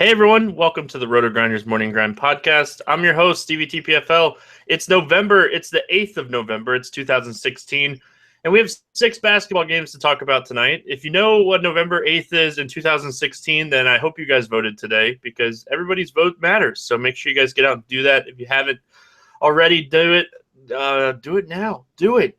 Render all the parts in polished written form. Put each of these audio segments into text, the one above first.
Hey everyone, welcome to the Roto Grinders Morning Grind podcast. I'm your host, Stevie TPFL. It's November, it's the 8th of November, it's 2016, and we have 6 basketball games to talk about tonight. If you know what November 8th is in 2016, then I hope you guys voted today because everybody's vote matters. So make sure you guys get out and do that. If you haven't already, do it. Do it now. Do it.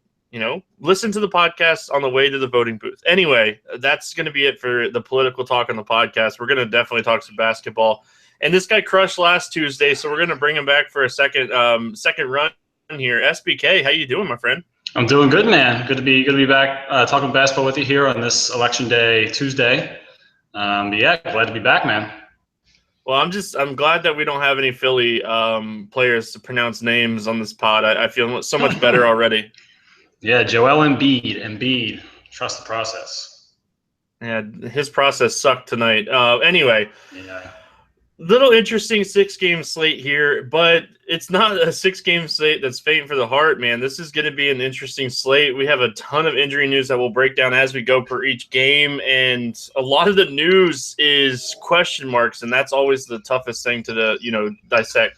Listen to the podcast on the way to the voting booth. Anyway, that's going to be it for the political talk on the podcast. We're going to definitely talk some basketball. And this guy crushed last Tuesday, so we're going to bring him back for a second run here. SBK, how you doing, my friend? I'm doing good, man. Good to be back talking basketball with you here on this Election Day Tuesday. But yeah, glad to be back, man. Well, I'm glad that we don't have any Philly players to pronounce names on this pod. I feel so much better already. Yeah, Joel Embiid. Trust the process. Yeah, his process sucked tonight. Anyway, yeah. Little interesting 6-game slate here, but it's not a 6-game slate that's faint for the heart, man. This is going to be an interesting slate. We have a ton of injury news that we'll break down as we go per each game, and a lot of the news is question marks, and that's always the toughest thing to dissect.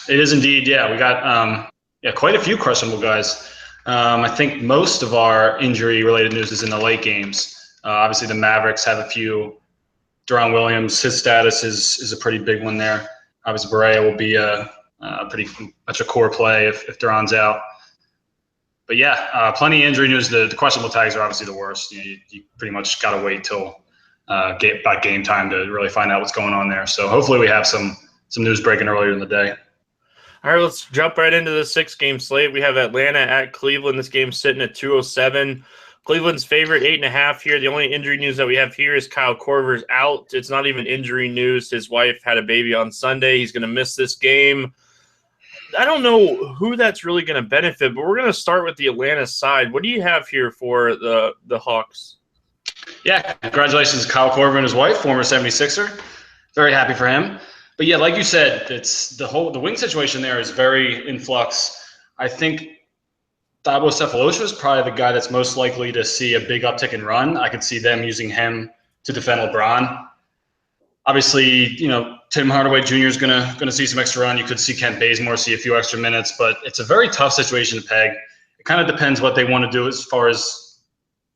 It is indeed, yeah. We got quite a few questionable guys. I think most of our injury-related news is in the late games. Obviously, the Mavericks have a few. Deron Williams, his status is a pretty big one there. Obviously, Barea will be a pretty much a core play if Deron's out. But yeah, plenty of injury news. The questionable tags are obviously the worst. You pretty much got to wait till about game time to really find out what's going on there. So hopefully we have some news breaking earlier in the day. All right, let's jump right into the 6-game slate. We have Atlanta at Cleveland. This game's sitting at 207. Cleveland's favorite 8.5 here. The only injury news that we have here is Kyle Korver's out. It's not even injury news. His wife had a baby on Sunday. He's going to miss this game. I don't know who that's really going to benefit, but we're going to start with the Atlanta side. What do you have here for the Hawks? Yeah, congratulations to Kyle Korver and his wife, former 76er. Very happy for him. But yeah, like you said, it's the wing situation there is very in flux. I think Thabo Sefolosha is probably the guy that's most likely to see a big uptick in run. I could see them using him to defend LeBron. Obviously, Tim Hardaway Jr. is gonna see some extra run. You could see Kent Bazemore see a few extra minutes, but it's a very tough situation to peg. It kind of depends what they want to do as far as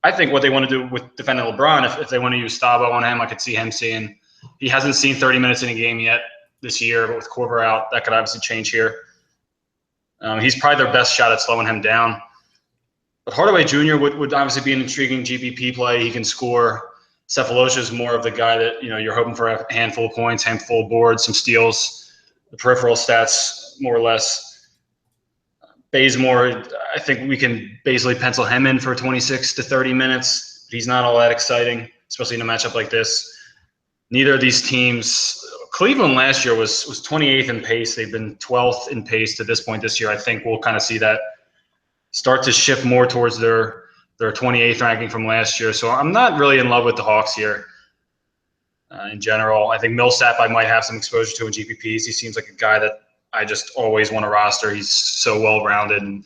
I think what they want to do with defending LeBron. If they want to use Thabo on him, I could see him seeing. He hasn't seen 30 minutes in a game yet this year, but with Korver out, that could obviously change here. He's probably their best shot at slowing him down. But Hardaway Jr. would obviously be an intriguing GPP play. He can score. Sefolosha is more of the guy that you're hoping for a handful of points, handful of boards, some steals, the peripheral stats more or less. Bazemore, I think we can basically pencil him in for 26 to 30 minutes. He's not all that exciting, especially in a matchup like this. Neither of these teams. Cleveland last year was 28th in pace. They've been 12th in pace to this point this year. I think we'll kind of see that start to shift more towards their 28th ranking from last year. So I'm not really in love with the Hawks here in general. I think Millsap I might have some exposure to in GPPs. He seems like a guy that I just always want to roster. He's so well-rounded, and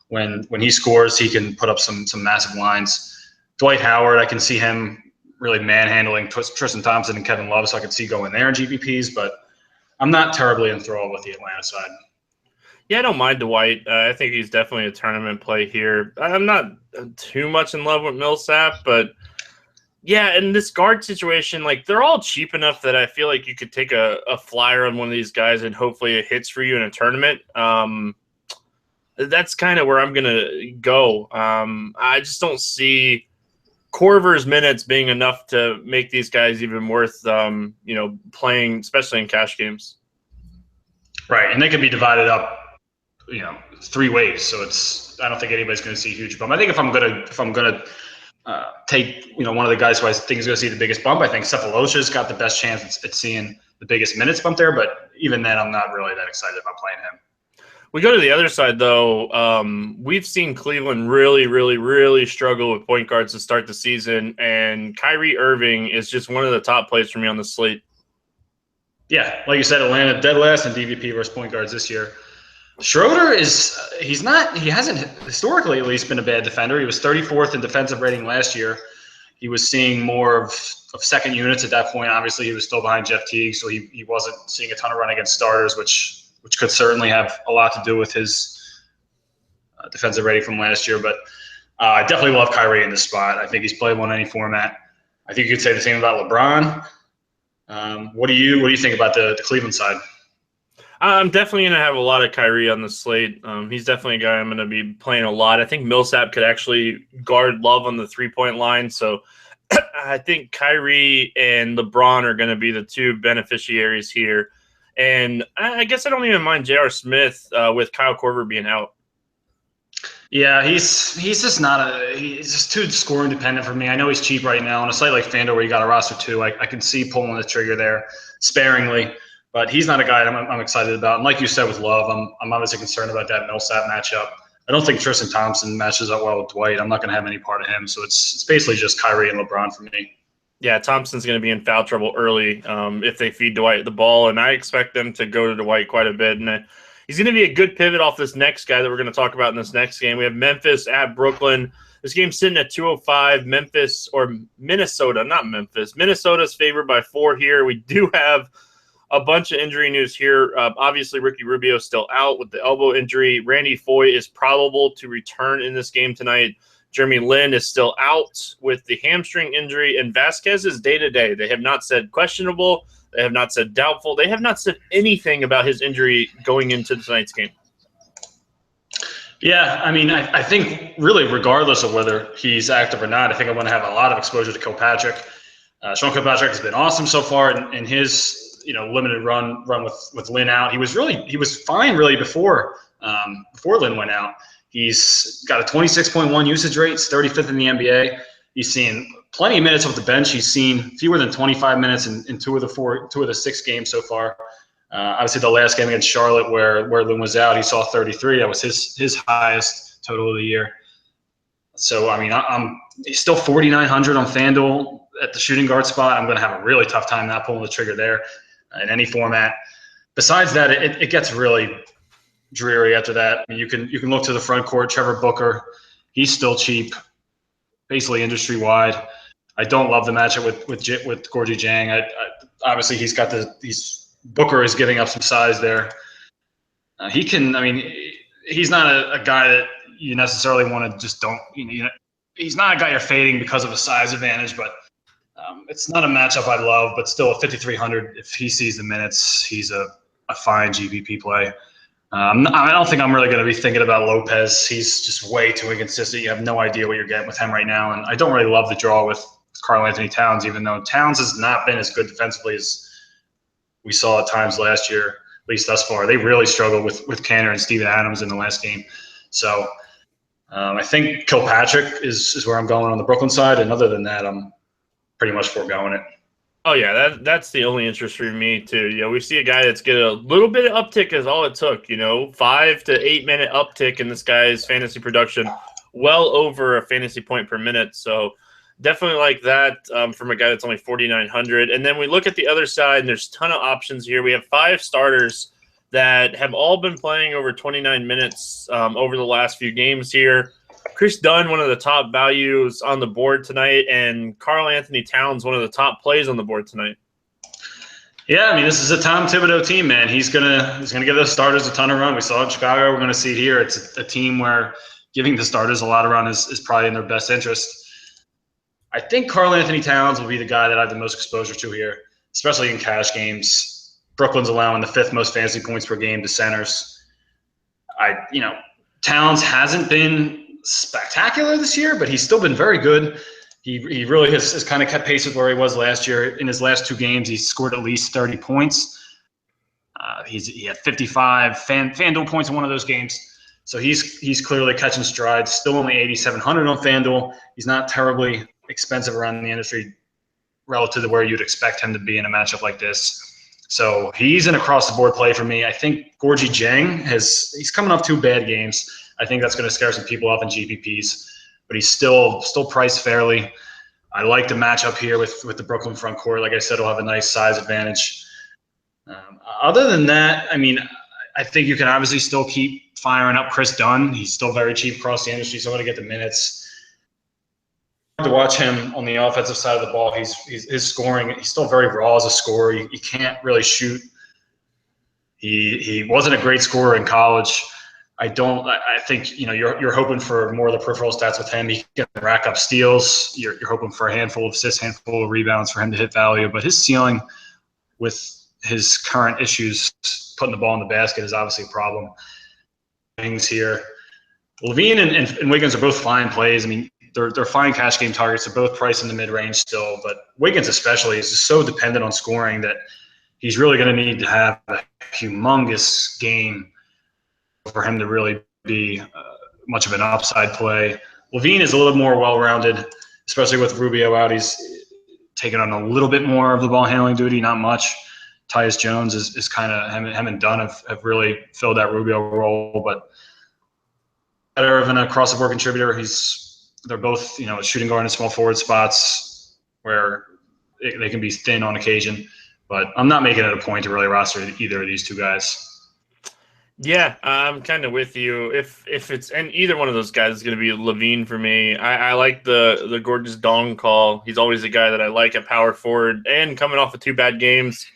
when he scores, he can put up some massive lines. Dwight Howard, I can see him really manhandling Tristan Thompson and Kevin Love, so I could see going there in GPPs, but I'm not terribly enthralled with the Atlanta side. Yeah, I don't mind Dwight. I think he's definitely a tournament play here. I'm not too much in love with Millsap, but yeah, in this guard situation, they're all cheap enough that I feel like you could take a flyer on one of these guys and hopefully it hits for you in a tournament. That's kind of where I'm going to go. I just don't see Korver's minutes being enough to make these guys even worth, playing, especially in cash games. Right, and they could be divided up, 3 ways. So I don't think anybody's going to see a huge bump. I think if I'm gonna take one of the guys who I think is going to see the biggest bump, I think Sefolosha's got the best chance at seeing the biggest minutes bump there. But even then, I'm not really that excited about playing him. We go to the other side, though. We've seen Cleveland really, really, really struggle with point guards to start the season, and Kyrie Irving is just one of the top plays for me on the slate. Yeah, like you said, Atlanta dead last in DVP versus point guards this year. Schroeder he hasn't historically at least been a bad defender. He was 34th in defensive rating last year. he was seeing more of second units at that point. Obviously, he was still behind Jeff Teague, so he wasn't seeing a ton of run against starters, which could certainly have a lot to do with his defensive rating from last year. But I definitely love Kyrie in this spot. I think he's playable in any format. I think you could say the same about LeBron. What do you think about the Cleveland side? I'm definitely going to have a lot of Kyrie on the slate. He's definitely a guy I'm going to be playing a lot. I think Millsap could actually guard Love on the three-point line. So I think Kyrie and LeBron are going to be the two beneficiaries here. And I guess I don't even mind J.R. Smith with Kyle Korver being out. Yeah, he's just too scoring dependent for me. I know he's cheap right now on a site like FanDuel where you got a roster two. I can see pulling the trigger there sparingly, but he's not a guy I'm excited about. And like you said with Love, I'm obviously concerned about that Millsap matchup. I don't think Tristan Thompson matches up well with Dwight. I'm not going to have any part of him. So it's basically just Kyrie and LeBron for me. Yeah, Thompson's going to be in foul trouble early if they feed Dwight the ball, and I expect them to go to Dwight quite a bit. And he's going to be a good pivot off this next guy that we're going to talk about in this next game. We have Memphis at Brooklyn. This game's sitting at 205. Minnesota's favored by 4 here. We do have a bunch of injury news here. Obviously, Ricky Rubio is still out with the elbow injury. Randy Foye is probable to return in this game tonight. Jeremy Lin is still out with the hamstring injury, and Vasquez is day-to-day. They have not said questionable. They have not said doubtful. They have not said anything about his injury going into tonight's game. Yeah, I mean, I think really regardless of whether he's active or not, I think I'm going to have a lot of exposure to Kilpatrick. Sean Kilpatrick has been awesome so far in his limited run with Lin out. He was fine really before Lin went out. He's got a 26.1 usage rate, 35th in the NBA. He's seen plenty of minutes off the bench. He's seen fewer than 25 minutes in two of the 6 games so far. Obviously, the last game against Charlotte where Lin was out, he saw 33. That was his highest total of the year. So, I mean, he's still 4,900 on FanDuel at the shooting guard spot. I'm going to have a really tough time not pulling the trigger there in any format. Besides that, it gets really dreary after that. I mean, you can look to the front court. Trevor Booker, he's still cheap, basically industry wide. I don't love the matchup with Gorgui Dieng. Obviously he's got Booker is giving up some size there. He's not a guy that you necessarily want to just don't. He's not a guy you're fading because of a size advantage, but it's not a matchup I love. But still, at 5,300, if he sees the minutes, he's a fine GPP play. I don't think I'm really going to be thinking about Lopez. He's just way too inconsistent. You have no idea what you're getting with him right now. And I don't really love the draw with Karl-Anthony Towns, even though Towns has not been as good defensively as we saw at times last year, at least thus far. They really struggled with Kanter and Steven Adams in the last game. So I think Kilpatrick is where I'm going on the Brooklyn side. And other than that, I'm pretty much foregoing it. Oh, yeah, that's the only interest for me, too. We see a guy that's getting a little bit of uptick is all it took, 5 to 8 minute uptick in this guy's fantasy production, well over a fantasy point per minute. So definitely like that from a guy that's only 4,900. And then we look at the other side, and there's a ton of options here. We have 5 starters that have all been playing over 29 minutes over the last few games here. Chris Dunn, one of the top values on the board tonight, and Karl-Anthony Towns, one of the top plays on the board tonight. Yeah, I mean, this is a Tom Thibodeau team, man. He's gonna give those starters a ton of run. We saw it in Chicago. We're gonna see it here. It's a team where giving the starters a lot of run is probably in their best interest. I think Karl-Anthony Towns will be the guy that I have the most exposure to here, especially in cash games. Brooklyn's allowing the 5th most fantasy points per game to centers. Towns hasn't been spectacular this year, but he's still been very good. He really has kind of kept pace with where he was last year. In his last 2 games, he scored at least 30 points. He had 55 FanDuel points in one of those games. So he's clearly catching strides. Still only 8,700 on FanDuel. He's not terribly expensive around the industry relative to where you'd expect him to be in a matchup like this. So he's an across-the-board play for me. I think Gorgui Dieng he's coming off 2 bad games. I think that's going to scare some people off in GPPs, but he's still priced fairly. I like the matchup here with the Brooklyn front court. Like I said, he'll have a nice size advantage. Other than that, I mean, I think you can obviously still keep firing up Chris Dunn. He's still very cheap across the industry, so I'm going to get the minutes. to watch him on the offensive side of the ball. His scoring, he's still very raw as a scorer. He can't really shoot. He wasn't a great scorer in college. I think you're hoping for more of the peripheral stats with him. He can rack up steals. You're hoping for a handful of assists, handful of rebounds for him to hit value. But his ceiling with his current issues putting the ball in the basket is obviously a problem. Things here. LaVine and Wiggins are both fine plays. I mean, they're fine cash game targets. They're both priced in the mid-range still. But Wiggins especially is just so dependent on scoring that he's really going to need to have a humongous game for him to really be much of an upside play. LaVine is a little more well-rounded, especially with Rubio out. He's taken on a little bit more of the ball handling duty, not much. Tyus Jones is kind of him and Dunn have really filled that Rubio role, but better of an across-the-board contributor. They're both shooting guard and small forward spots where they can be thin on occasion. But I'm not making it a point to really roster either of these two guys. Yeah, I'm kind of with you. If it's and either one of those guys is going to be LaVine for me. I like the Gorgeous Dong call. He's always a guy that I like at power forward, and coming off of 2 bad games,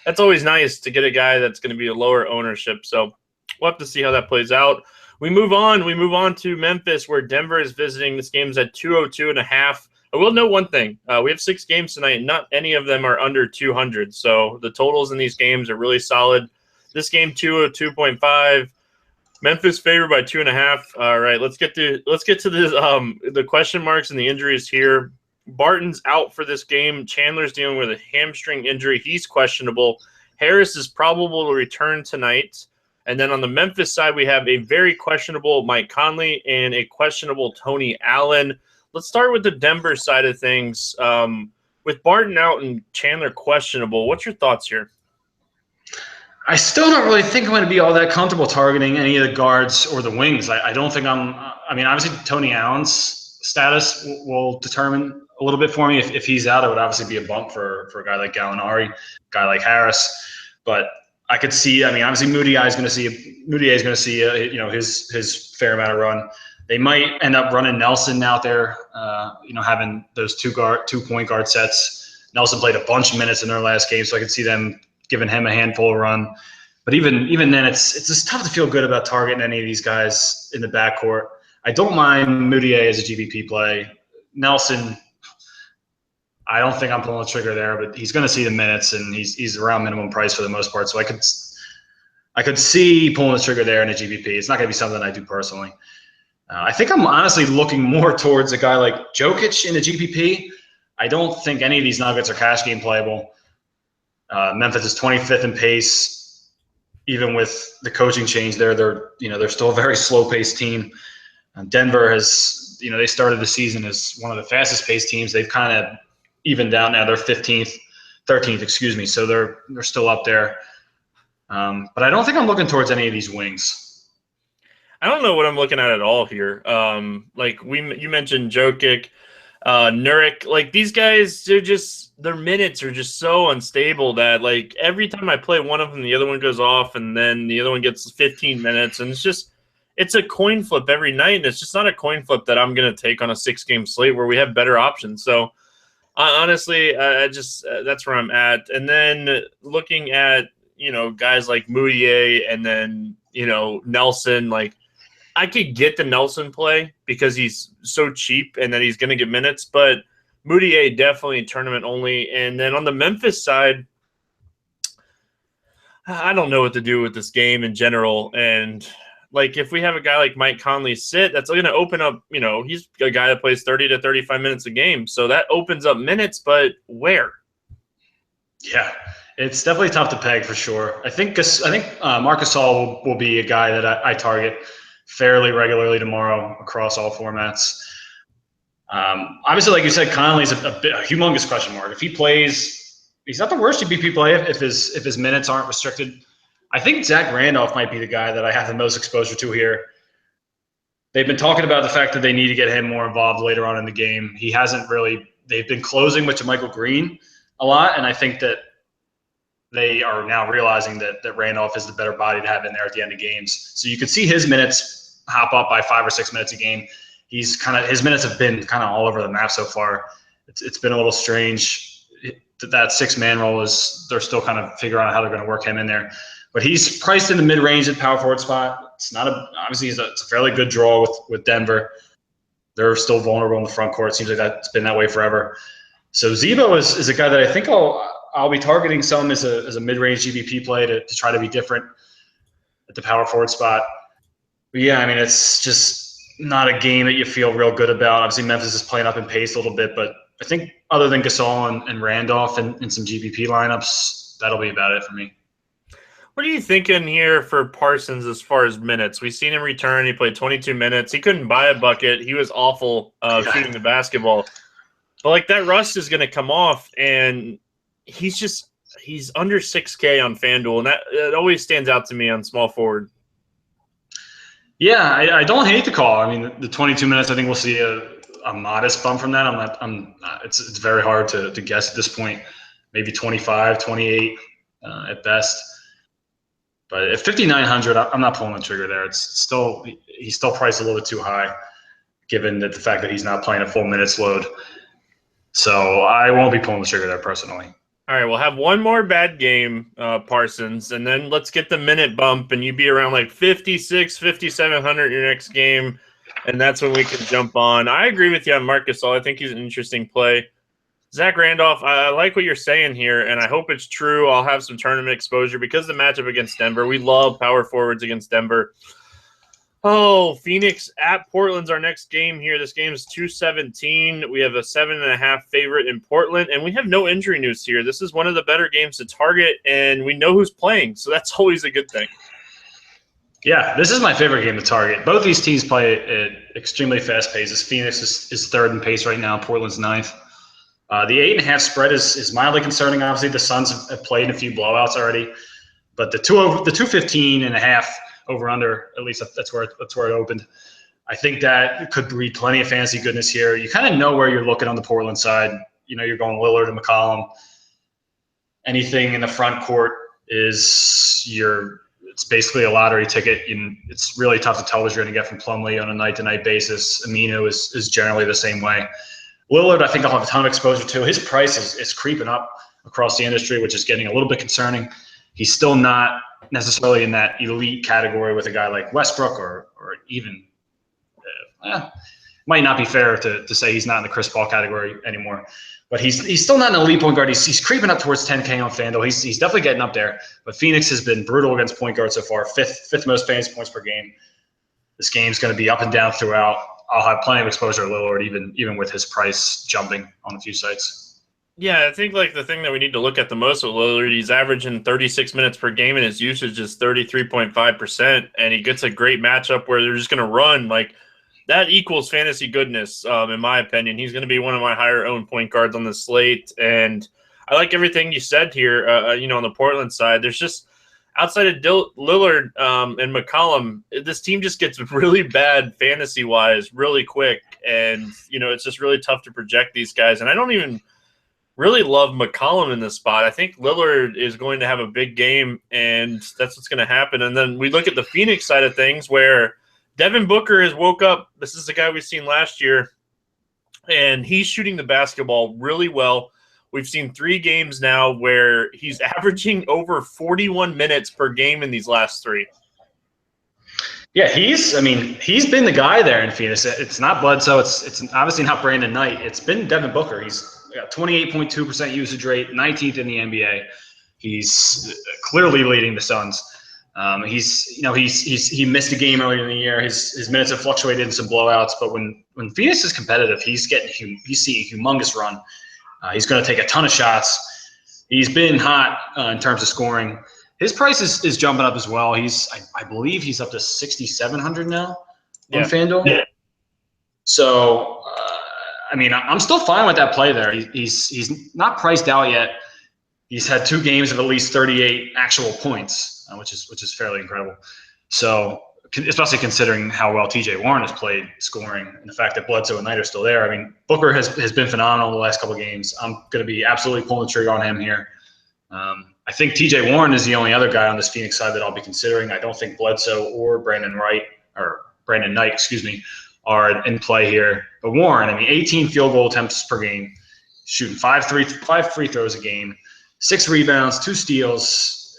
that's always nice to get a guy that's going to be a lower ownership. So we'll have to see how that plays out. We move on to Memphis, where Denver is visiting. This game's at 202.5. I will note one thing. We have 6 games tonight. Not any of them are under 200. So the totals in these games are really solid. This game, 202.5. Memphis favored by 2.5. All right, let's get to this, the question marks and the injuries here. Barton's out for this game. Chandler's dealing with a hamstring injury. He's questionable. Harris is probable to return tonight. And then on the Memphis side, we have a very questionable Mike Conley and a questionable Tony Allen. Let's start with the Denver side of things. With Barton out and Chandler questionable, what's your thoughts here? I still don't really think I'm going to be all that comfortable targeting any of the guards or the wings. I don't think I mean, obviously, Tony Allen's status will determine a little bit for me. If he's out, it would obviously be a bump for a guy like Gallinari, a guy like Harris. But I could see, I mean, obviously, Moutier is going to see his fair amount of run. They might end up running Nelson out there, having those two point guard sets. Nelson played a bunch of minutes in their last game, so I could see them giving him a handful of run. But even then, it's just tough to feel good about targeting any of these guys in the backcourt. I don't mind Moutier as a GPP play. Nelson, I don't think I'm pulling the trigger there, but he's going to see the minutes, and he's around minimum price for the most part. So I could see pulling the trigger there in a GPP. It's not going to be something I do personally. I think I'm honestly looking more towards a guy like Jokic in a GPP. I don't think any of these Nuggets are cash game playable. Memphis is 25th in pace, even with the coaching change there. They're still a very slow-paced team. Denver has, they started the season as one of the fastest-paced teams. They've kind of evened out now. They're 13th, excuse me. So they're still up there. But I don't think I'm looking towards any of these wings. I don't know what I'm looking at all here. You mentioned Jokic, Nurkic, like these guys, their minutes are just so unstable that like every time I play one of them, the other one goes off, and then the other one gets 15 minutes, and it's a coin flip every night, and it's just not a coin flip that I'm going to take on a 6-game slate where we have better options. So honestly, that's where I'm at. And then looking at guys like Moutier and then Nelson, like I could get the Nelson play because he's so cheap and that he's going to get minutes, but Moutier definitely tournament only. And then on the Memphis side, I don't know what to do with this game in general. And like if we have a guy like Mike Conley sit, that's going to open up, he's a guy that plays 30 to 35 minutes a game. So that opens up minutes, but where? Yeah, it's definitely tough to peg for sure. I think Marc Gasol will be a guy that I target fairly regularly tomorrow across all formats. Obviously, like you said, Conley's a humongous question mark. If he plays, he's not the worst GPP play if his minutes aren't restricted. I think Zach Randolph might be the guy that I have the most exposure to here. They've been talking about the fact that they need to get him more involved later on in the game. He hasn't really – they've been closing with JaMychal Green a lot, and I think that they are now realizing that Randolph is the better body to have in there at the end of games. So you could see his minutes hop up by 5 or 6 minutes a game. his minutes have been kind of all over the map so far. It's been a little strange. That 6-man role they're still kind of figuring out how they're going to work him in there. But he's priced in the mid-range at power forward spot. It's not obviously it's a fairly good draw with Denver. They're still vulnerable in the front court. It seems like that's been that way forever. So Z-Bo is a guy that I think I'll be targeting some as a mid-range GPP play to try to be different at the power forward spot. But yeah, I mean, it's just not a game that you feel real good about. Obviously, Memphis is playing up in pace a little bit, but I think other than Gasol and Randolph and some GPP lineups, that'll be about it for me. What are you thinking here for Parsons as far as minutes? We've seen him return. He played 22 minutes. He couldn't buy a bucket. He was awful shooting the basketball. But, like, that rust is going to come off, and he's under 6K on FanDuel, and it always stands out to me on small forward. Yeah, I don't hate the call. I mean, the 22 minutes, I think we'll see a modest bump from that. It's very hard to guess at this point. Maybe 25, 28 at best. But at 5,900, I'm not pulling the trigger there. He's still priced a little bit too high, given the fact that he's not playing a full minutes load. So I won't be pulling the trigger there personally. All right, we'll have one more bad game, Parsons, and then let's get the minute bump, and you be around like 56, 5,700 your next game, and that's when we can jump on. I agree with you on Marc Gasol. I think he's an interesting play. Zach Randolph, I like what you're saying here, and I hope it's true. I'll have some tournament exposure because of the matchup against Denver. We love power forwards against Denver. Oh, Phoenix at Portland's our next game here. This game is 217. We have a 7.5 favorite in Portland, and we have no injury news here. This is one of the better games to target, and we know who's playing, so that's always a good thing. Yeah, this is my favorite game to target. Both these teams play at extremely fast paces. Phoenix is third in pace right now. Portland's ninth. The 8.5 spread is mildly concerning. Obviously, the Suns have played a few blowouts already, but the 215.5 over under, at least that's where it opened. I think that could breed plenty of fantasy goodness here. You kind of know where you're looking on the Portland side. You know, you're going Lillard and McCollum. Anything in the front court it's basically a lottery ticket. It's really tough to tell what you're going to get from Plumlee on a night-to-night basis. Aminu is generally the same way. Lillard, I think I'll have a ton of exposure to. His price is creeping up across the industry, which is getting a little bit concerning. He's still not necessarily in that elite category with a guy like Westbrook or even might not be fair to say he's not in the Chris Paul category anymore. But he's still not an elite point guard. He's creeping up towards 10K on FanDuel. He's definitely getting up there. But Phoenix has been brutal against point guards so far, fifth most fantasy points per game. This game's going to be up and down throughout. I'll have plenty of exposure to Lillard, even with his price jumping on a few sites. Yeah, I think like the thing that we need to look at the most with Lillard, he's averaging 36 minutes per game and his usage is 33.5%, and he gets a great matchup where they're just going to run. Like, that equals fantasy goodness, in my opinion. He's going to be one of my higher-owned point guards on the slate, and I like everything you said here, on the Portland side. There's just outside of Lillard and McCollum, this team just gets really bad fantasy-wise really quick, and, it's just really tough to project these guys. And I don't even really love McCollum in this spot. I think Lillard is going to have a big game, and that's what's going to happen. And then we look at the Phoenix side of things where Devin Booker has woke up. This is the guy we've seen last year, and he's shooting the basketball really well. We've seen 3 games now where he's averaging over 41 minutes per game in these last 3. Yeah, he's been the guy there in Phoenix. It's not Bledsoe. It's obviously not Brandon Knight. It's been Devin Booker. He's got 28.2% usage rate, 19th in the NBA. He's clearly leading the Suns. He missed a game earlier in the year. His minutes have fluctuated in some blowouts, but when Phoenix is competitive, he's seeing a humongous run. He's going to take a ton of shots. He's been hot in terms of scoring. His price is jumping up as well. I believe he's up to 6,700 now on FanDuel. Yeah. So, I'm still fine with that play there. He's not priced out yet. He's had 2 games of at least 38 actual points, which is fairly incredible. So, especially considering how well TJ Warren has played scoring and the fact that Bledsoe and Knight are still there. Booker has been phenomenal the last couple of games. I'm going to be absolutely pulling the trigger on him here. I think TJ Warren is the only other guy on this Phoenix side that I'll be considering. I don't think Bledsoe or Brandon Knight, are in play here. But Warren, 18 field goal attempts per game, shooting five free throws a game, 6 rebounds, 2 steals.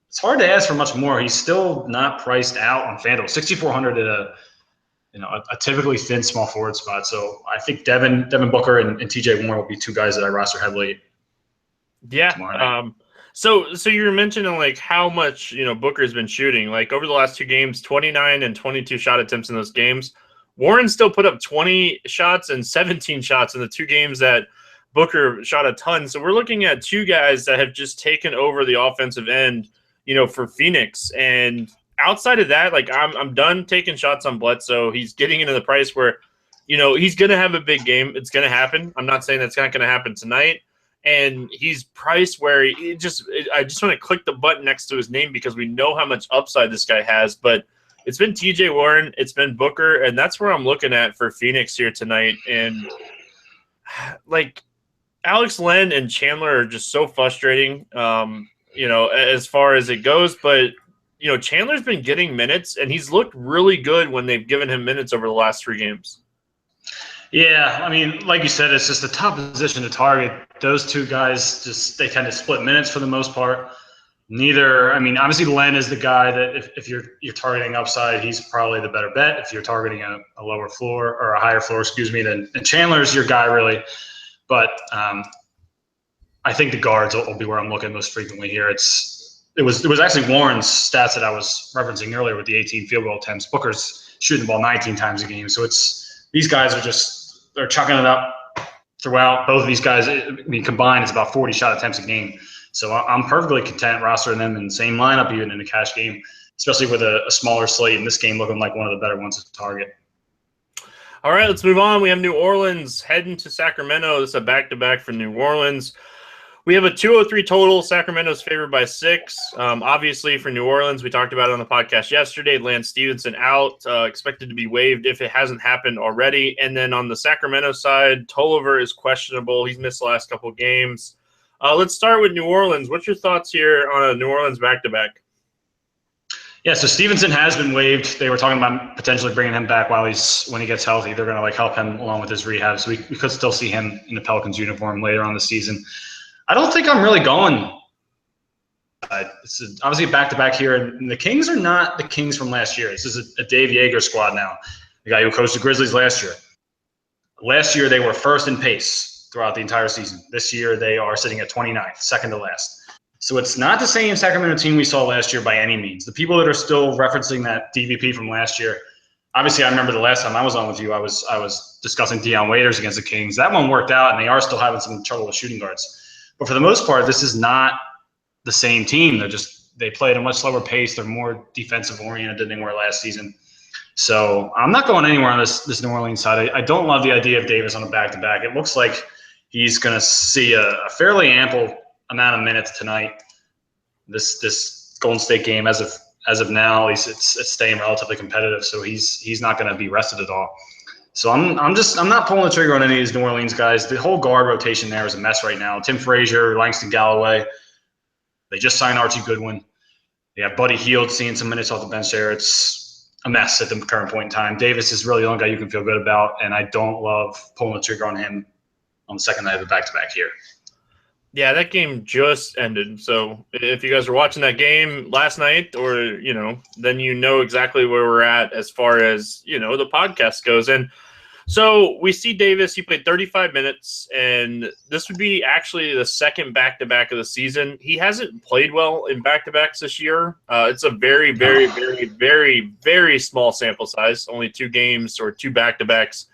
It's hard to ask for much more. He's still not priced out on FanDuel. 6,400 at a typically thin small forward spot. So I think Devin Booker and TJ Warren will be 2 guys that I roster heavily. Yeah. So you were mentioning like how much Booker's been shooting. Like over the last 2 games, 29 and 22 shot attempts in those games. Warren still put up 20 shots and 17 shots in the 2 games that Booker shot a ton. So we're looking at 2 guys that have just taken over the offensive end, for Phoenix. And outside of that, like I'm done taking shots on Bledsoe. He's getting into the price where, he's going to have a big game. It's going to happen. I'm not saying that's not going to happen tonight. And he's priced where I just want to click the button next to his name because we know how much upside this guy has. But it's been TJ Warren, it's been Booker, and that's where I'm looking at for Phoenix here tonight. And like Alex Len and Chandler are just so frustrating, as far as it goes. But Chandler's been getting minutes, and he's looked really good when they've given him minutes over the last 3 games. Yeah, like you said, it's just a tough position to target. Those 2 guys they tend to split minutes for the most part. Obviously Len is the guy that if you're targeting upside, he's probably the better bet. If you're targeting a lower floor or a higher floor, then Chandler's your guy really. But I think the guards will be where I'm looking most frequently here. It was actually Warren's stats that I was referencing earlier with the 18 field goal attempts. Booker's shooting the ball 19 times a game, so these guys they're chucking it up throughout. Both of these guys, combined, it's about 40 shot attempts a game. So I'm perfectly content rostering them in the same lineup, even in a cash game, especially with a smaller slate in this game looking like one of the better ones to target. All right, let's move on. We have New Orleans heading to Sacramento. This is a back-to-back for New Orleans. We have a 203 total. Sacramento's favored by 6. Obviously, for New Orleans, we talked about it on the podcast yesterday. Lance Stevenson out, expected to be waived if it hasn't happened already. And then on the Sacramento side, Tolliver is questionable. He's missed the last couple games. Let's start with New Orleans. What's your thoughts here on a New Orleans back-to-back? Yeah, so Stevenson has been waived. They were talking about potentially bringing him back when he gets healthy. They're going to help him along with his rehab. So we could still see him in the Pelicans uniform later on the season. I don't think I'm really going. It's obviously a back-to-back here, and the Kings are not the Kings from last year. This is a Dave Yeager squad now, the guy who coached the Grizzlies last year. Last year, they were first in pace throughout the entire season. This year, they are sitting at 29th, second to last. So it's not the same Sacramento team we saw last year by any means. The people that are still referencing that DVP from last year, obviously I remember the last time I was on with you, I was discussing Dion Waiters against the Kings. That one worked out, and they are still having some trouble with shooting guards. But for the most part, this is not the same team. They play at a much slower pace. They're more defensive oriented than they were last season. So I'm not going anywhere on this New Orleans side. I don't love the idea of Davis on a back-to-back. It looks like he's going to see a fairly ample amount of minutes tonight. This Golden State game, as of now, at least it's staying relatively competitive. So he's not going to be rested at all. So I'm not pulling the trigger on any of these New Orleans guys. The whole guard rotation there is a mess right now. Tim Frazier, Langston Galloway. They just signed Archie Goodwin. They have Buddy Hield seeing some minutes off the bench there. It's a mess at the current point in time. Davis is really the only guy you can feel good about, and I don't love pulling the trigger on him on the second night of the back-to-back here. Yeah, that game just ended. So if you guys were watching that game last night or, then you know exactly where we're at as far as, the podcast goes. And so we see Davis, he played 35 minutes, and this would be actually the second back-to-back of the season. He hasn't played well in back-to-backs this year. It's a very, very, very, very, very small sample size, only 2 games or 2 back-to-backs.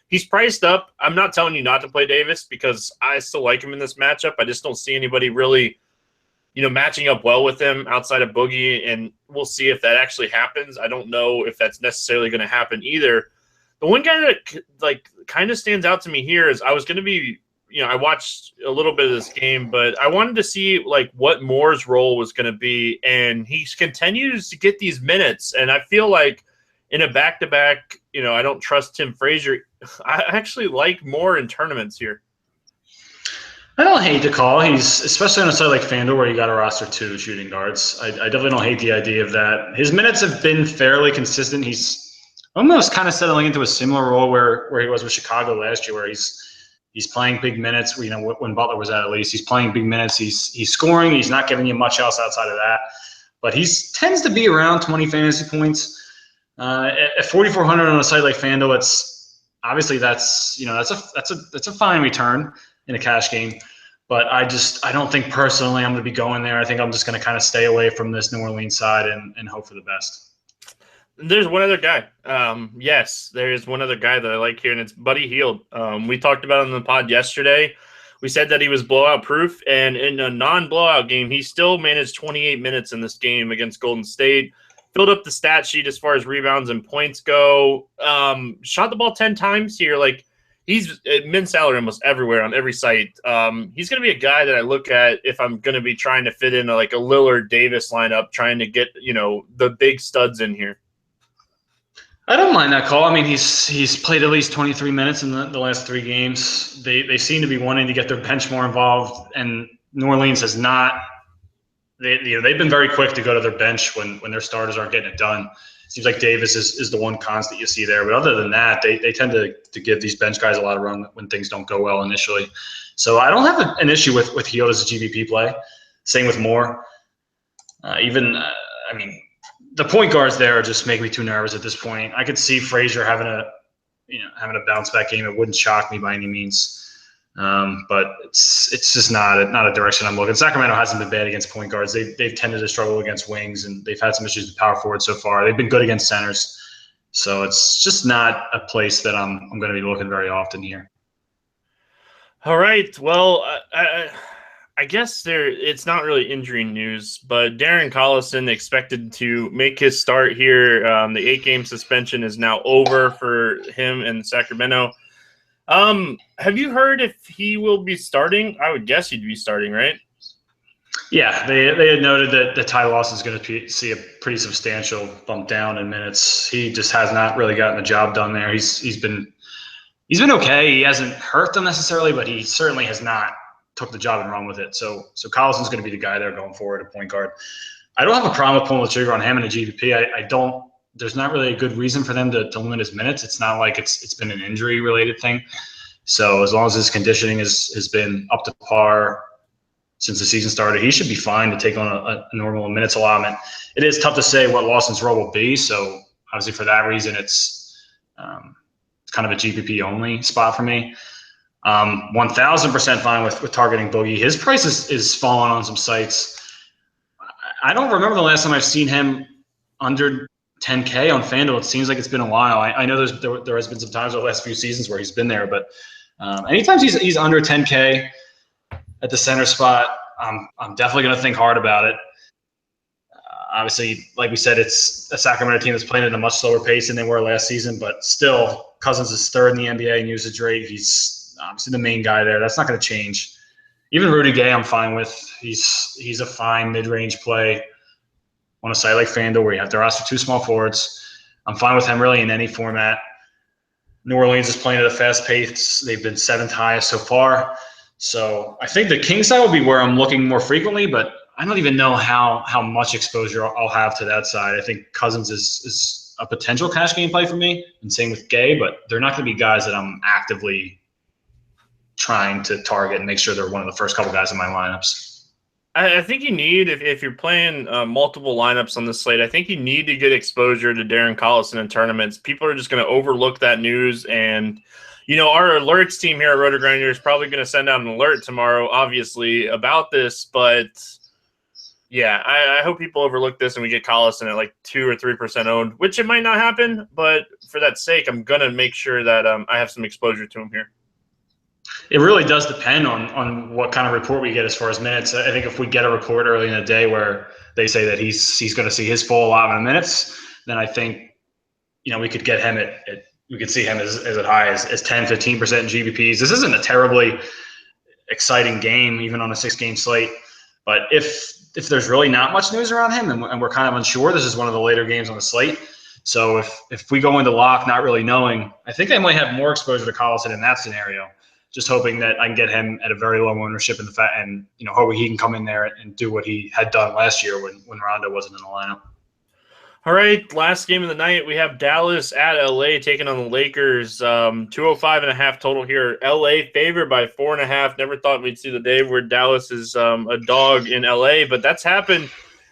He's priced up. I'm not telling you not to play Davis because I still like him in this matchup. I just don't see anybody really, matching up well with him outside of Boogie, and we'll see if that actually happens. I don't know if that's necessarily going to happen either. The one guy that kind of stands out to me here is I was going to be, I watched a little bit of this game, but I wanted to see what Moore's role was going to be, and he continues to get these minutes, and I feel like in a back-to-back, I don't trust Tim Frazier. I actually like Moore in tournaments here. I don't hate the call. He's, especially on a site like FanDuel where you got to roster 2 shooting guards. I definitely don't hate the idea of that. His minutes have been fairly consistent. He's almost kind of settling into a similar role where he was with Chicago last year, where he's playing big minutes. You know, when Butler was at least, he's playing big minutes. He's scoring. He's not giving you much else outside of that. But he tends to be around 20 fantasy points. At 4,400 on a site like FanDuel, it's obviously that's a fine return in a cash game. But I don't think personally I'm going to be going there. I think I'm just going to kind of stay away from this New Orleans side and hope for the best. There's one other guy. Yes, there is one other guy that I like here, and it's Buddy Hield. We talked about him on the pod yesterday. We said that he was blowout proof, and in a non-blowout game, he still managed 28 minutes in this game against Golden State. Filled up the stat sheet as far as rebounds and points go. Shot the ball 10 times here. Like, he's min salary almost everywhere on every site. He's going to be a guy that I look at if I'm going to be trying to fit in a Lillard Davis lineup, trying to get the big studs in here. I don't mind that call. I mean, he's played at least 23 minutes in the last 3 games. They seem to be wanting to get their bench more involved, and New Orleans has not. They've been very quick to go to their bench when their starters aren't getting it done. It seems like Davis is the one constant you see there, but other than that, they tend to give these bench guys a lot of run when things don't go well initially. So I don't have an issue with Hield as a GPP play. Same with Moore. The point guards there just make me too nervous at this point. I could see Frazier having a bounce back game. It wouldn't shock me by any means. But it's just not a direction I'm looking. Sacramento hasn't been bad against point guards. They've tended to struggle against wings, and they've had some issues with power forwards so far. They've been good against centers. So it's just not a place that I'm going to be looking very often here. All right. Well, I guess it's not really injury news, but Darren Collison expected to make his start here. The 8-game suspension is now over for him in Sacramento. Have you heard if he will be starting? I would guess he'd be starting, right? Yeah, they had noted that Ty Lawson is going to see a pretty substantial bump down in minutes. He just has not really gotten the job done there. He's been okay. He hasn't hurt them necessarily, but he certainly has not took the job and run with it. So Collison's going to be the guy there going forward at point guard. I don't have a problem with pulling the trigger on him in a GPP. I don't. There's not really a good reason for them to limit his minutes. It's not like it's been an injury related thing. So as long as his conditioning has been up to par since the season started, he should be fine to take on a normal minutes allotment. It is tough to say what Lawson's role will be. So obviously for that reason, it's kind of a GPP only spot for me. 1,000% fine with targeting Boogie. His price is falling on some sites. I don't remember the last time I've seen him under 10K on FanDuel. It seems like it's been a while. I know there has been some times over the last few seasons where he's been there, but anytime he's under 10K at the center spot, I'm definitely going to think hard about it. Obviously, like we said, it's a Sacramento team that's playing at a much slower pace than they were last season, but still, Cousins is third in the NBA in usage rate. He's obviously the main guy there. That's not going to change. Even Rudy Gay, I'm fine with. He's a fine mid-range play on a site like FanDuel where you have to roster 2 small forwards. I'm fine with him really in any format. New Orleans is playing at a fast pace. They've been 7th highest so far. So I think the king side will be where I'm looking more frequently, but I don't even know how much exposure I'll have to that side. I think Cousins is a potential cash game play for me, and same with Gay, but they're not going to be guys that I'm actively trying to target and make sure they're one of the first couple guys in my lineups. I think you need, if you're playing multiple lineups on the slate, I think you need to get exposure to Darren Collison in tournaments. People are just going to overlook that news. And, our alerts team here at RotoGrinder is probably going to send out an alert tomorrow, obviously, about this. But, yeah, I hope people overlook this and we get Collison at 2 or 3% owned, which it might not happen. But for that sake, I'm going to make sure that I have some exposure to him here. It really does depend on what kind of report we get as far as minutes. I think if we get a report early in the day where they say that he's going to see his full allotment of minutes, then I think, we could get him we could see him as high as 10, 15% in GPPs. This isn't a terribly exciting game, even on a 6-game slate. But if there's really not much news around him and we're kind of unsure, this is one of the later games on the slate. So if we go into lock not really knowing, I think I might have more exposure to Collison in that scenario. Just hoping that I can get him at a very low ownership and hoping he can come in there and do what he had done last year when Rondo wasn't in the lineup. All right, last game of the night, we have Dallas at LA taking on the Lakers. 205.5 total here. LA favored by 4.5. Never thought we'd see the day where Dallas is a dog in LA, but that's happened.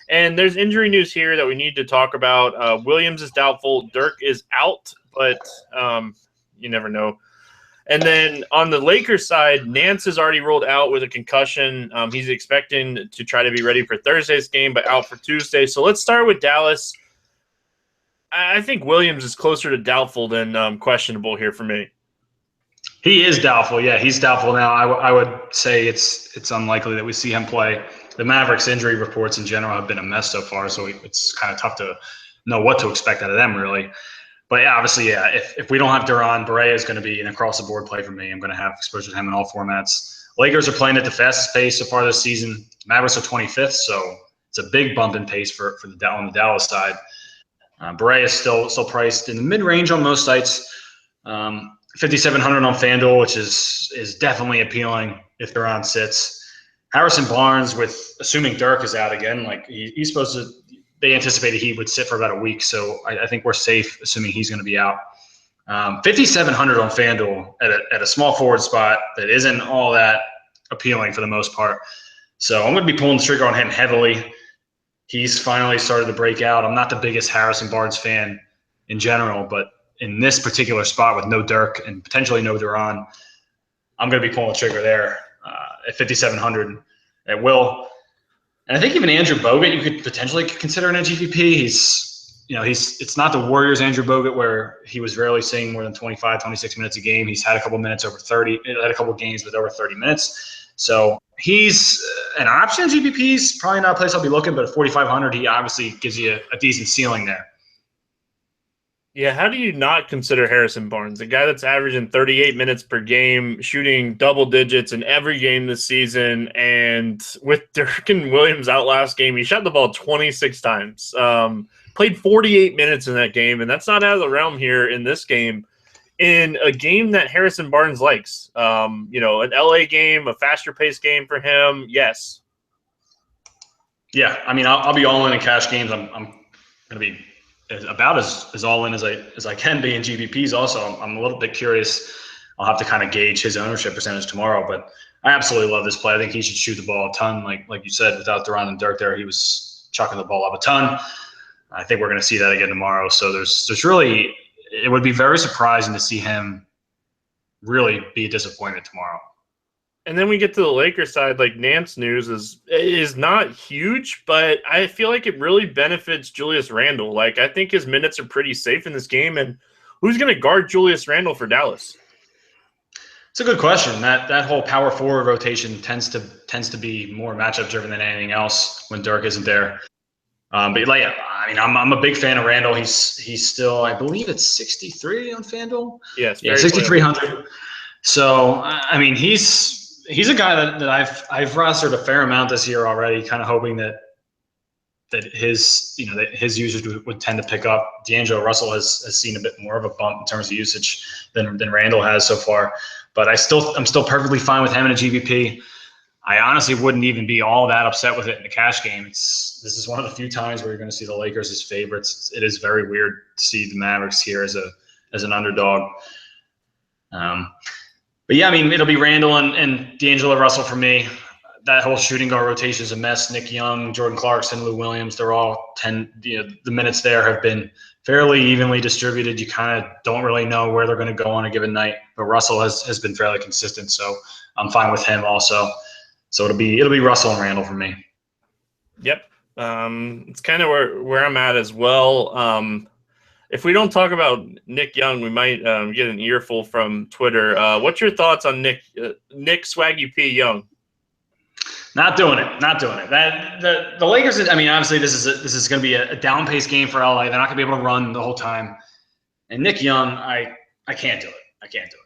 And there's injury news here that we need to talk about. Williams is doubtful. Dirk is out, but you never know. And then on the Lakers side, Nance is already ruled out with a concussion. He's expecting to try to be ready for Thursday's game, but out for Tuesday. So let's start with Dallas. I think Williams is closer to doubtful than questionable here for me. He is doubtful. Yeah, he's doubtful now. I would say it's unlikely that we see him play. The Mavericks injury reports in general have been a mess so far, so it's kind of tough to know what to expect out of them, really. But yeah, obviously, yeah, if we don't have Duran, Barea is going to be an across-the-board play for me. I'm going to have exposure to him in all formats. Lakers are playing at the fastest pace so far this season. Mavericks are 25th, so it's a big bump in pace on the Dallas side. Barea is still priced in the mid-range on most sites. 5,700 on FanDuel, which is definitely appealing if Duran sits. Harrison Barnes, assuming Dirk is out again, like he's supposed to. They anticipated he would sit for about a week, so I think we're safe assuming he's going to be out. 5,700 on FanDuel at a small forward spot that isn't all that appealing for the most part. So I'm going to be pulling the trigger on him heavily. He's finally started to break out. I'm not the biggest Harrison Barnes fan in general, but in this particular spot with no Dirk and potentially no Duran, I'm going to be pulling the trigger there at 5,700 at will. And I think even Andrew Bogut, you could potentially consider in a GPP. It's not the Warriors Andrew Bogut where he was rarely seeing more than 25, 26 minutes a game. He's had a couple minutes over 30, had a couple games with over 30 minutes. So he's an option in GPPs, probably not a place I'll be looking, but at 4,500, he obviously gives you a decent ceiling there. Yeah, how do you not consider Harrison Barnes, a guy that's averaging 38 minutes per game, shooting double digits in every game this season, and with Dirk and Williams out last game, he shot the ball 26 times, played 48 minutes in that game, and that's not out of the realm here in this game. In a game that Harrison Barnes likes, an LA game, a faster-paced game for him, yes. Yeah, I mean, I'll be all in cash games. I'm going to be about as all in as I can be in GPPs. Also, I'm a little bit curious. I'll have to kind of gauge his ownership percentage tomorrow, but I absolutely love this play. I think he should shoot the ball a ton. Like you said, without Duran and Dirk there, he was chucking the ball up a ton. I think we're going to see that again tomorrow. So there's really, it would be very surprising to see him really be disappointed tomorrow. And then we get to the Lakers side, like Nance news is not huge, but I feel like it really benefits Julius Randle. Like I think his minutes are pretty safe in this game, and who's going to guard Julius Randle for Dallas? It's a good question. That whole power forward rotation tends to be more matchup driven than anything else when Dirk isn't there. But like, I mean, I'm a big fan of Randle. He's still, I believe it's 63 on FanDuel. Yes, yeah, 6,300. So I mean, he's a guy that I've rostered a fair amount this year already, kind of hoping that his usage would tend to pick up. D'Angelo Russell has seen a bit more of a bump in terms of usage than Randle has so far, but I'm still perfectly fine with him in a GPP. I honestly wouldn't even be all that upset with it in the cash game. This is one of the few times where you're going to see the Lakers as favorites. It is very weird to see the Mavericks here as an underdog. But yeah, I mean, it'll be Randle and D'Angelo Russell for me. That whole shooting guard rotation is a mess. Nick Young, Jordan Clarkson, Lou Williams, they're all the minutes there have been fairly evenly distributed. You kind of don't really know where they're going to go on a given night. But Russell has been fairly consistent, so I'm fine with him also. So it'll be Russell and Randle for me. Yep. It's kind of where I'm at as well. If we don't talk about Nick Young, we might get an earful from Twitter. What's your thoughts on Nick Swaggy P Young? Not doing it. The Lakers. I mean, obviously, this is going to be a down pace game for LA. They're not going to be able to run the whole time. And Nick Young, I can't do it. I can't do it.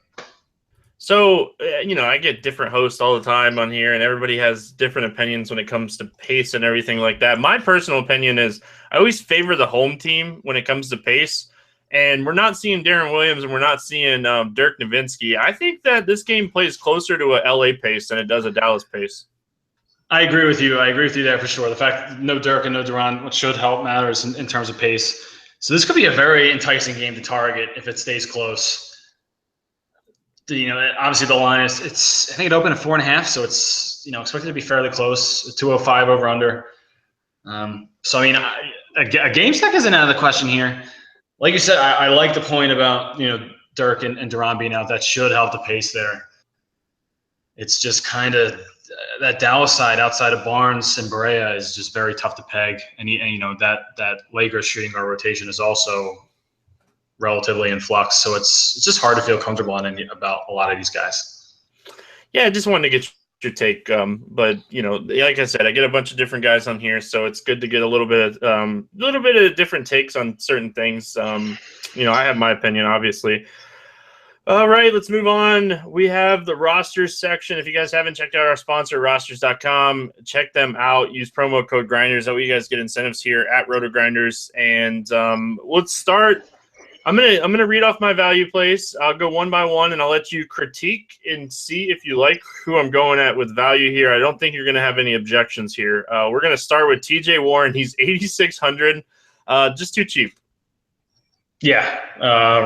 So, I get different hosts all the time on here, and everybody has different opinions when it comes to pace and everything like that. My personal opinion is I always favor the home team when it comes to pace, and we're not seeing Darren Williams and we're not seeing Dirk Nowitzki. I think that this game plays closer to a LA pace than it does a Dallas pace. I agree with you. I agree with you there for sure. The fact that no Dirk and no Duran should help matters in terms of pace. So this could be a very enticing game to target if it stays close. Obviously the line is I think it opened at 4.5, so it's expected to be fairly close. 205 over under. So I mean, a game stack isn't out of the question here. Like you said, I like the point about Dirk and Duran being out. That should help the pace there. It's just kind of that Dallas side outside of Barnes and Barea is just very tough to peg, and that Lakers shooting guard rotation is also relatively in flux. So it's just hard to feel comfortable about a lot of these guys. Yeah, I just wanted to get your take. But like I said, I get a bunch of different guys on here, so it's good to get a little bit of different takes on certain things. I have my opinion, obviously. All right, let's move on. We have the rosters section. If you guys haven't checked out our sponsor, rosters.com, check them out. Use promo code Grinders. That way you guys get incentives here at RotoGrinders. And let's start. I'm gonna read off my value plays. I'll go one by one, and I'll let you critique and see if you like who I'm going at with value here. I don't think you're gonna have any objections here. We're gonna start with TJ Warren. He's 8,600, just too cheap. Yeah,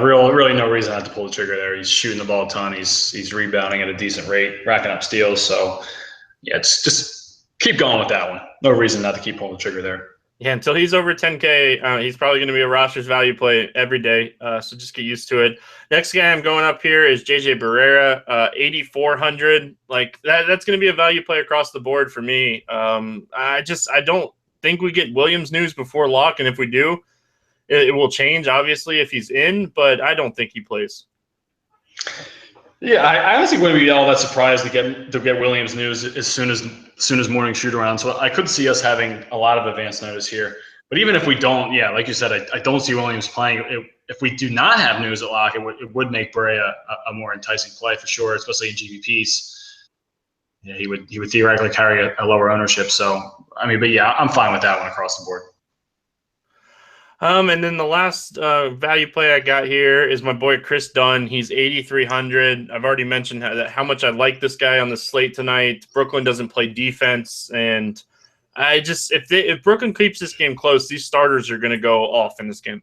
really no reason not to pull the trigger there. He's shooting the ball a ton. He's rebounding at a decent rate, racking up steals. So yeah, it's just keep going with that one. No reason not to keep pulling the trigger there. Yeah, until he's over 10K, he's probably going to be a roster's value play every day. So just get used to it. Next guy I'm going up here is JJ Barea, 8,400. Like that's going to be a value play across the board for me. I don't think we get Williams news before lock, and if we do, it will change obviously if he's in, but I don't think he plays. Yeah, I honestly wouldn't be all that surprised to get Williams news as soon as morning shoot around. So I could see us having a lot of advance notice here. But even if we don't, yeah, like you said, I don't see Williams playing. If we do not have news at lock, it would make Barea a more enticing play for sure, especially in GPPs. Yeah, he would theoretically carry a lower ownership. So I mean, but yeah, I'm fine with that one across the board. And then the last value play I got here is my boy Chris Dunn. He's 8,300. I've already mentioned how much I like this guy on the slate tonight. Brooklyn doesn't play defense, and if Brooklyn keeps this game close, these starters are going to go off in this game.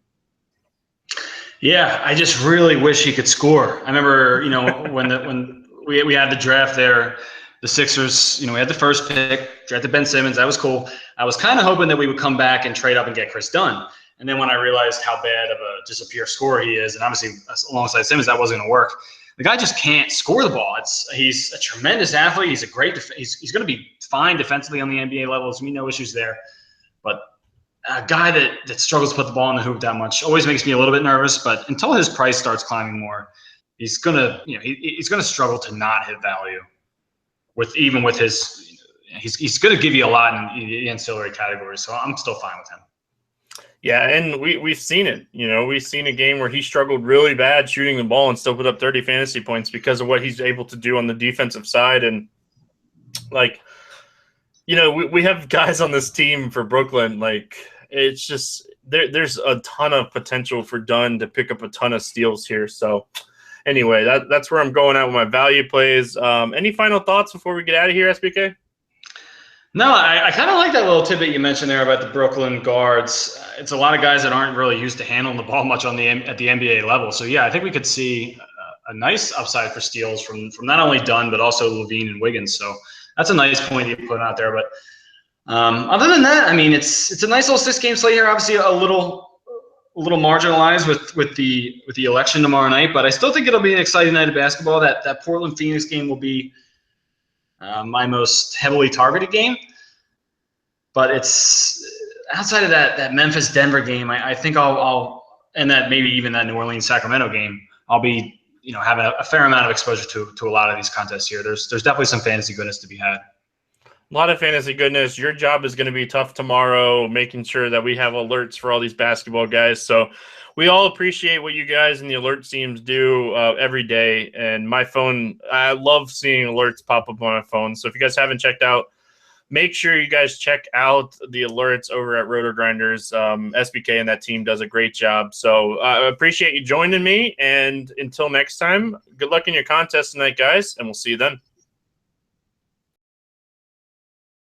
Yeah, I just really wish he could score. I remember, when we had the draft there, the Sixers, we had the first pick, drafted Ben Simmons. That was cool. I was kind of hoping that we would come back and trade up and get Chris Dunn. And then when I realized how bad of just a pure scorer he is, and obviously alongside Simmons, that wasn't going to work. The guy just can't score the ball. He's a tremendous athlete. He's a great he's going to be fine defensively on the NBA level. There's no issues there. But a guy that struggles to put the ball in the hoop that much always makes me a little bit nervous. But until his price starts climbing more, he's gonna struggle to not hit value. Even with his, he's going to give you a lot in the ancillary categories. So I'm still fine with him. Yeah, and we've seen it. We've seen a game where he struggled really bad shooting the ball and still put up 30 fantasy points because of what he's able to do on the defensive side. And, we have guys on this team for Brooklyn. It's just there's a ton of potential for Dunn to pick up a ton of steals here. So, anyway, that's where I'm going at with my value plays. Any final thoughts before we get out of here, SBK? No, I kind of like that little tidbit you mentioned there about the Brooklyn guards. It's a lot of guys that aren't really used to handling the ball much at the NBA level. So, yeah, I think we could see a nice upside for steals from not only Dunn but also Levine and Wiggins. So that's a nice point you put out there. But other than that, I mean, it's a nice little 6-game slate here. Obviously, a little marginalized with the election tomorrow night, but I still think it'll be an exciting night of basketball. That Portland Phoenix game will be my most heavily targeted game, but it's outside of that Memphis Denver game. I think I'll and that maybe even that New Orleans Sacramento game, I'll be having a fair amount of exposure to a lot of these contests here. There's definitely some fantasy goodness to be had. A lot of fantasy goodness. Your job is going to be tough tomorrow, making sure that we have alerts for all these basketball guys. So we all appreciate what you guys and the alert teams do every day. And my phone, I love seeing alerts pop up on my phone. So if you guys haven't checked out, make sure you guys check out the alerts over at RotoGrinders. SBK and that team does a great job. So I appreciate you joining me. And until next time, good luck in your contest tonight, guys, and we'll see you then.